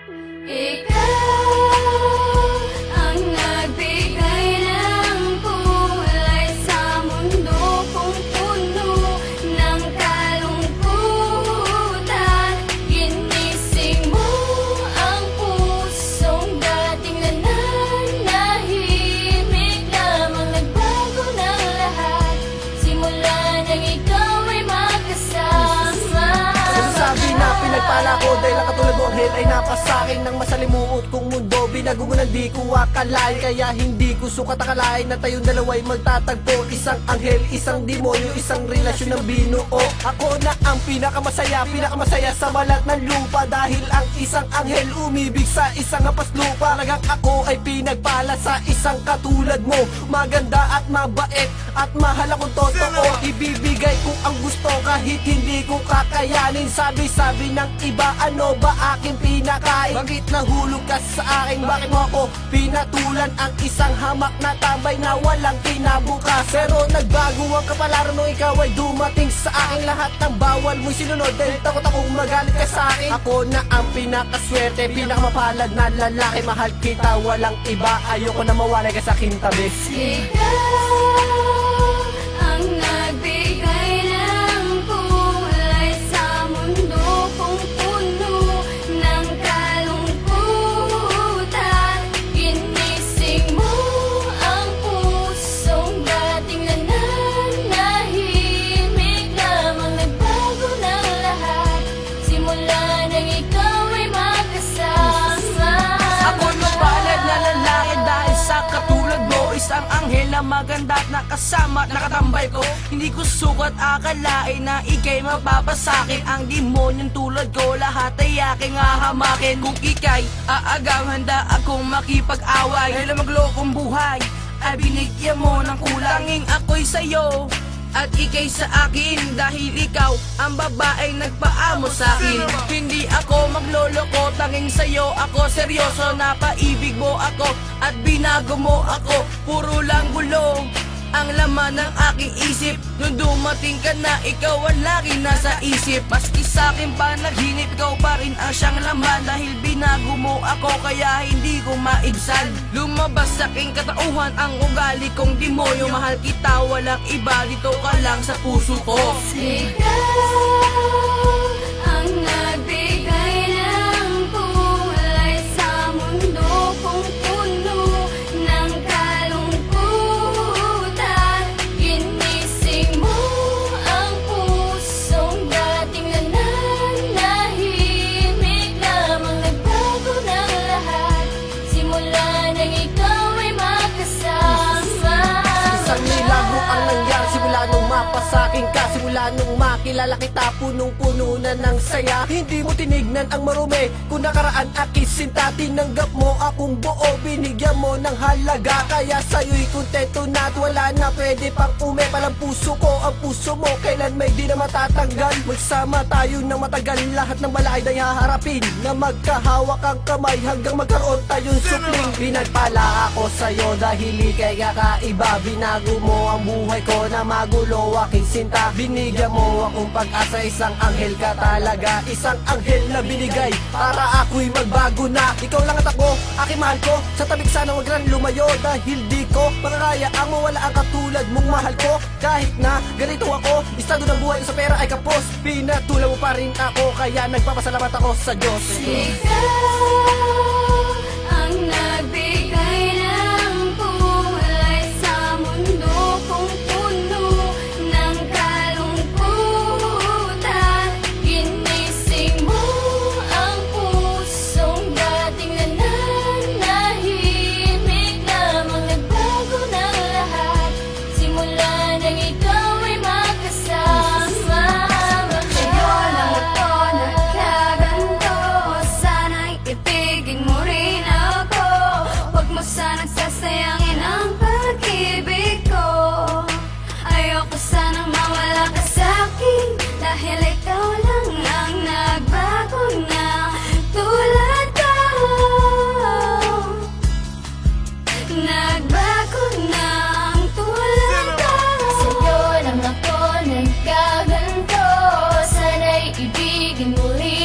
Ikaw ang nagbigay ng kulay sa mundo kong puno ng kalungkutan. Ginising mo ang pusong dating nananahimik lamang. Nagbago ng lahat simula nang ikaw ay magkasama. Sabi na pinagpala ko dahil ang katulad mo anghel ay napasakin ng masalimuot kong mundo. Binago mo na di ko akalain, kaya hindi ko sukat akalain na tayong dalawa'y magtatagpo. Isang anghel, isang demonyo, isang relasyon ng binuo. Ako na ang pinakamasaya sa balat ng lupa, dahil ang isang anghel umibig sa isang hapas lupa. Talagang ako ay pinagpala sa isang katulad mo, maganda at mabait at mahal akong totoo. Ibibigay ko ang gusto kahit hindi ko kakayanin. Sabi ng iba, ano ba aking pinakain? Bakit nahulog ka sa akin? Bakit mo ako pinatulan? Ang isang hamak na tambay na walang kinabukas. Pero nagbago ang kapalaran nung ikaw ay dumating sa akin. Lahat ng bawal mo'y sinunod dahil takot akong magalit ka sa akin. Ako na ang pinakaswerte, pinakamapalad na lalaki. Mahal kita, walang iba. Ayoko na mawalay ka sa aking tabi. Ikaw ang nagbigay ng kulay sa mundo kong puno ng kalungkutan. Ginising mo ang pusong dating nananahimik lamang. Nagbago ng lahat simula nang ikaw ay magkasama. Ako mapalad na lalaki dahil sa katulad mo. Isang anghel na maganda at nakasama at nakatambay ko. Hindi ko sukat akalain na ika'y mapapasakit. Ang demonyong tulad ko lahat ay aking hahamakin. Kung ika'y aagaw, handa akong makipag-away. Dahil ang maglokong buhay ay binigyan mo ng kulangin. Ako'y sa'yo at ika'y sa akin, dahil ikaw ang babaeng nagpaamo sa akin. Hindi ako magloloko, tanging sa'yo ako seryoso. Napaibig mo ako at binago mo ako. Puro lang gulo ang laman ng aking isip. Nung dumating ka na, ikaw ang lagi nasa isip. Maski sa'kin panaginip, ikaw pa rin ang siyang laman. Dahil binago mo ako, kaya hindi ko maibsan. Lumabas sa aking katauhan ang ugali kong demonyo. Mahal kita, walang iba, dito ka lang sa puso ko. Ikaw ang nagbigay ng kulay sa mundo kong puno ng kalungkutan. Ginising mo ang pusong dating nananahimik lamang. Nagbago ng lahat simula nang ikaw ay magkasama. Isang milagro ang nangyari simula nung mapasakin ka. Simula nung makilala kita, punong-puno na ng saya. Hindi mo tinignan ang marumi kung nakaraan aking sinta. Tinanggap mo akong buo, binigyan mo ng halaga. Kaya sa'yo'y kontento na at wala na pwede pang palang puso ko. Ang puso mo kailan may di na matatanggal. Magsama tayo ng matagal, lahat ng balay ay haharapin. Na magkahawak ang kamay hanggang magkaroon tayong supling. Pinagpala ako sa'yo dahil ika'y kakaiba. Binago mo ang buhay ko na magulo, aking sinta. Binigyan mo akong pag-asa, isang anghel ka talaga. Isang anghel na binigay para ako'y magbago na. Ikaw lang at ako, aking mahal ko. Sa tabing sana wag lang lumayo, dahil di ko makakaya ang mawala ang katulad mong mahal ko. Kahit na ganito ako, estado ng buhay sa pera ay kapos. Pinatulan mo pa rin ako, kaya nagpapasalamat ako sa Diyos. Ikaw ang nagbigay ng kulay sa mundo kong puno ng kalungkutan. Ginising mo ang pusong dating nananahimik lamang. Nagbago ng lahat simula nang ikaw ay magkasama. Sa'yo lang ako nagkaganto, sana'y ibigin mo rin ako. Huwag mo sanang sasayangin ang pag-ibig ko. Ayoko sanang mawala ka sa'kin, dahil ikaw lang ang nagbago na tulad ko. Nagbago na ang tulad ko. Sa'yo lang ako nagkaganto, sana'y ibigin mo rin